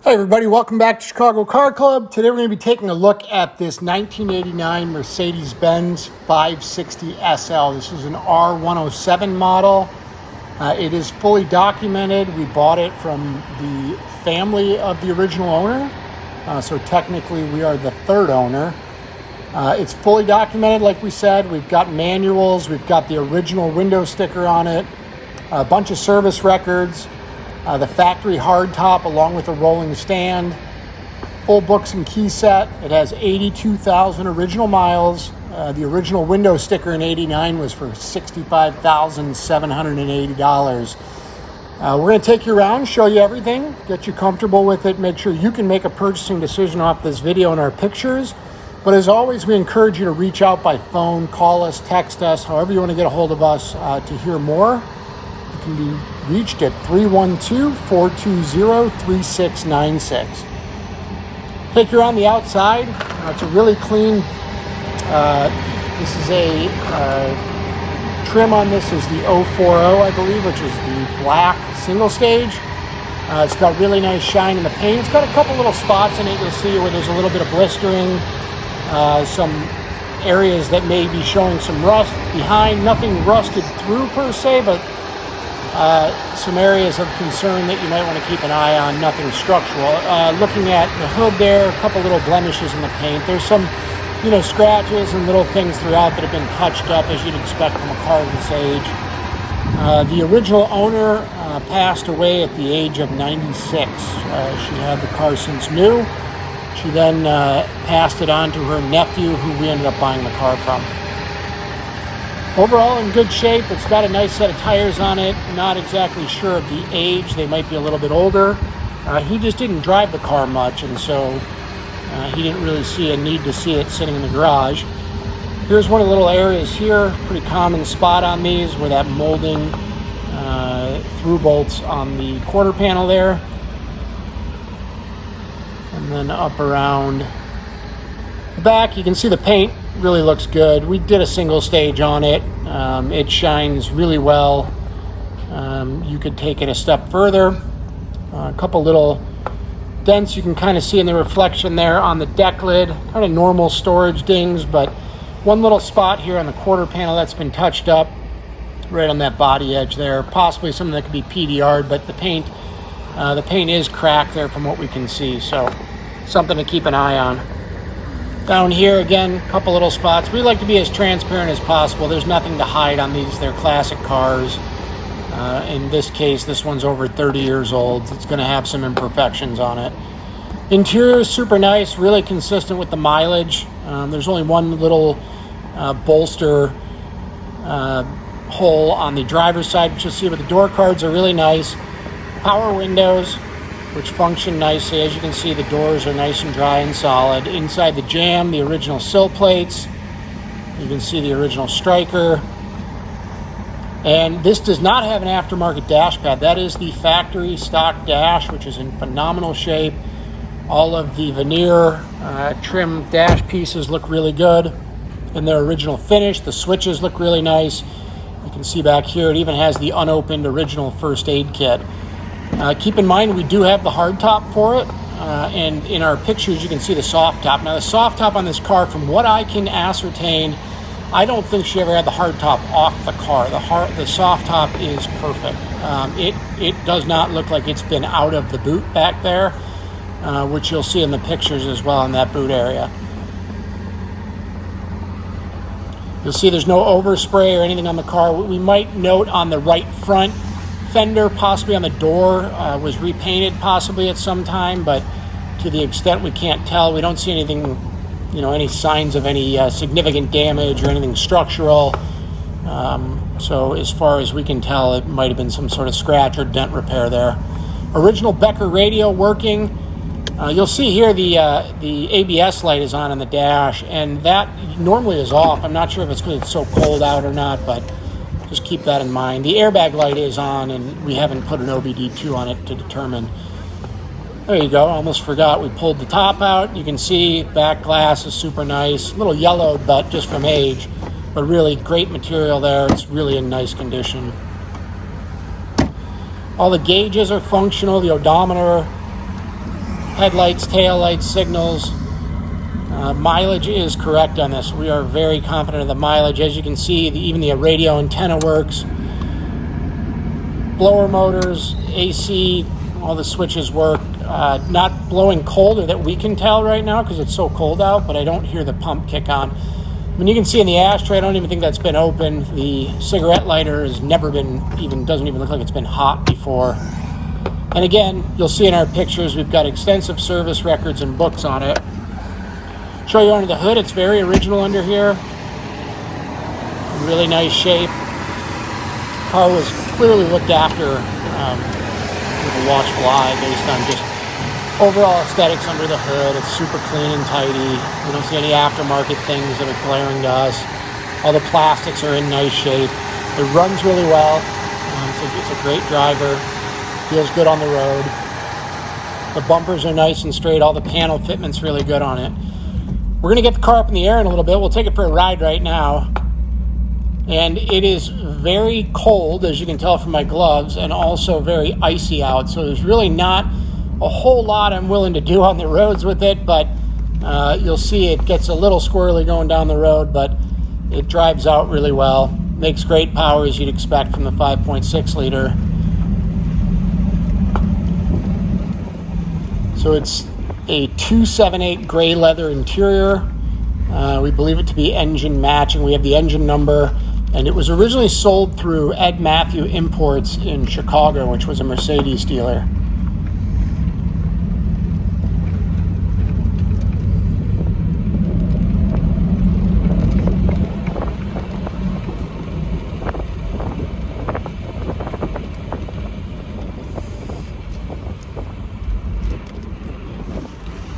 Hi everybody, welcome back to Chicago Car Club. Today we're going to be taking a look at this 1989 Mercedes Benz 560SL. This is an R107 model. It is fully documented. We bought it from the family of the original owner. So technically we are the third owner. It's fully documented, like we said. We've got manuals, we've got the original window sticker on it, a bunch of service records. The factory hardtop along with a rolling stand, full books and key set. It has 82,000 original miles. The original window sticker in '89 was for $65,780. We're going to take you around, show you everything, get you comfortable with it, make sure you can make a purchasing decision off this video and our pictures. But as always, we encourage you to reach out by phone, call us, text us, however you want to get a hold of us to hear more. You can be reached at 312-420-3696. Take you around the outside. It's a really clean, this is a trim on this is the 040, I believe, which is the black single stage. It's got really nice shine in the paint. It's got a couple little spots in it, you'll see, where there's a little bit of blistering, some areas that may be showing some rust behind. Nothing rusted through per se, but some areas of concern that you might want to keep an eye on. Nothing structural. Looking at the hood there, a couple little blemishes in the paint. There's some, scratches and little things throughout that have been touched up, as you'd expect from a car of this age. The original owner passed away at the age of 96. She had the car since new. She then passed it on to her nephew, who we ended up buying the car from. Overall, in good shape. It's got a nice set of tires on it. Not exactly sure of the age. They might be a little bit older. He just didn't drive the car much, and so he didn't really see a need to see it sitting in the garage. Here's one of the little areas here. Pretty common spot on these where that molding through bolts on the quarter panel there. And then up around the back, you can see the paint really looks good. We did a single stage on it. It shines really well. You could take it a step further. A couple little dents you can kind of see in the reflection there on the deck lid. Kind of normal storage dings, but one little spot here on the quarter panel that's been touched up right on that body edge there. Possibly something that could be PDR'd, but the paint is cracked there from what we can see, so something to keep an eye on. Down here, again, a couple little spots. We like to be as transparent as possible. There's nothing to hide on these. They're classic cars. In this case, this one's over 30 years old. It's going to have some imperfections on it. Interior is super nice, really consistent with the mileage. There's only one little bolster hole on the driver's side, which you'll see, but the door cards are really nice. Power windows, which function nicely. As you can see, the doors are nice and dry and solid. Inside the jamb, the original sill plates. You can see the original striker. And this does not have an aftermarket dash pad. That is the factory stock dash, which is in phenomenal shape. All of the veneer trim dash pieces look really good in their original finish. The switches look really nice. You can see back here, it even has the unopened original first aid kit. Keep in mind, we do have the hardtop for it, and in our pictures you can see the soft top. Now the soft top on this car, from what I can ascertain, I don't think she ever had the hardtop off the car. The soft top is perfect. It does not look like it's been out of the boot back there, which you'll see in the pictures as well in that boot area. You'll see there's no overspray or anything on the car. We might note on the right front fender, possibly on the door, was repainted possibly at some time, but to the extent we can't tell, we don't see anything, any signs of any significant damage or anything structural. So as far as we can tell, it might have been some sort of scratch or dent repair there. Original BECKER radio working. You'll see here the ABS light is on the dash, and that normally is off. I'm not sure if it's because it's so cold out or not, but just keep that in mind. The airbag light is on, and we haven't put an OBD2 on it to determine. There you go. Almost forgot. We pulled the top out. You can see back glass is super nice. A little yellowed, but just from age. But really great material there. It's really in nice condition. All the gauges are functional. The odometer, headlights, taillights, signals. Mileage is correct on this. We are very confident of the mileage. As you can see, even the radio antenna works. Blower motors, AC, all the switches work. Not blowing cold, or that we can tell right now because it's so cold out, but I don't hear the pump kick on. I mean, you can see in the ashtray, I don't even think that's been open. The cigarette lighter has never been, doesn't even look like it's been hot before. And again, you'll see in our pictures, we've got extensive service records and books on it. Show you under the hood, it's very original under here. Really nice shape. Car was clearly looked after with a watchful eye based on just overall aesthetics under the hood. It's super clean and tidy. We don't see any aftermarket things that are glaring to us. All the plastics are in nice shape. It runs really well. It's a great driver. Feels good on the road. The bumpers are nice and straight. All the panel fitment's really good on it. We're going to get the car up in the air in a little bit. We'll take it for a ride right now. And it is very cold, as you can tell from my gloves, and also very icy out. So there's really not a whole lot I'm willing to do on the roads with it, but you'll see it gets a little squirrely going down the road, but it drives out really well. Makes great power, as you'd expect from the 5.6 liter. So it's a 278 gray leather interior. We believe it to be engine matching. We have the engine number, and it was originally sold through Mathieu Imports in Chicago, which was a Mercedes dealer.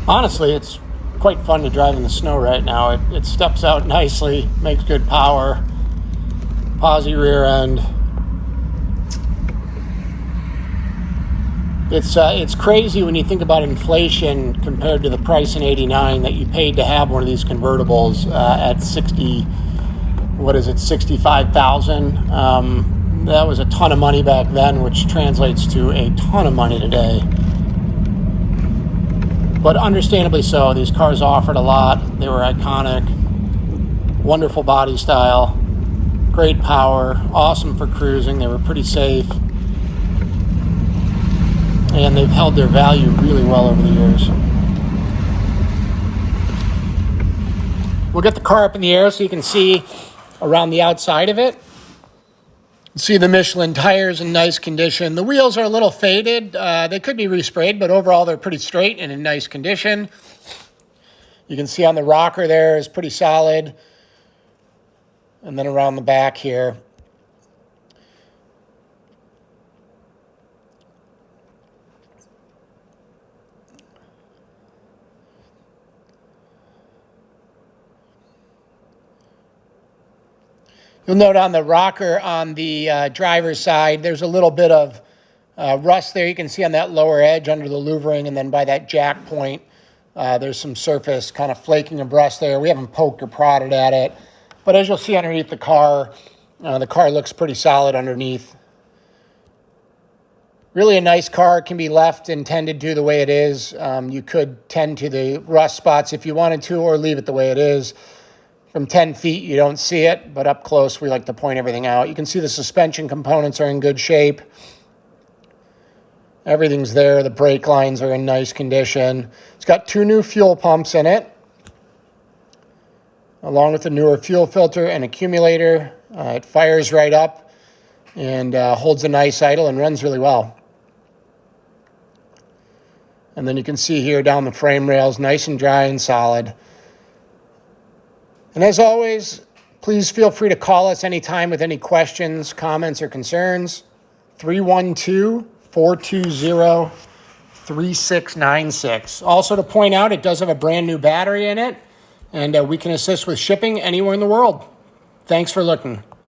Honestly, it's quite fun to drive in the snow right now. It steps out nicely, makes good power, posi rear end. It's crazy when you think about inflation compared to the price in '89 that you paid to have one of these convertibles at 65,000. That was a ton of money back then, which translates to a ton of money today. But understandably so. These cars offered a lot. They were iconic. Wonderful body style. Great power. Awesome for cruising. They were pretty safe. And they've held their value really well over the years. We'll get the car up in the air so you can see around the outside of it. See the Michelin tires in nice condition. The wheels are a little faded. They could be resprayed, but overall they're pretty straight and in nice condition. You can see on the rocker there is pretty solid. And then around the back here. You'll note on the rocker on the driver's side, there's a little bit of rust there. You can see on that lower edge under the louvering, and then by that jack point, there's some surface kind of flaking of rust there. We haven't poked or prodded at it. But as you'll see underneath the car looks pretty solid underneath. Really a nice car. It can be left and tended to the way it is. You could tend to the rust spots if you wanted to, or leave it the way it is. From 10 feet, you don't see it, but up close, we like to point everything out. You can see the suspension components are in good shape. Everything's there. The brake lines are in nice condition. It's got 2 new fuel pumps in it, along with a newer fuel filter and accumulator. It fires right up and holds a nice idle and runs really well. And then you can see here down the frame rails, nice and dry and solid. And as always, please feel free to call us anytime with any questions, comments, or concerns. 312-420-3696. Also to point out, it does have a brand new battery in it, and we can assist with shipping anywhere in the world. Thanks for looking.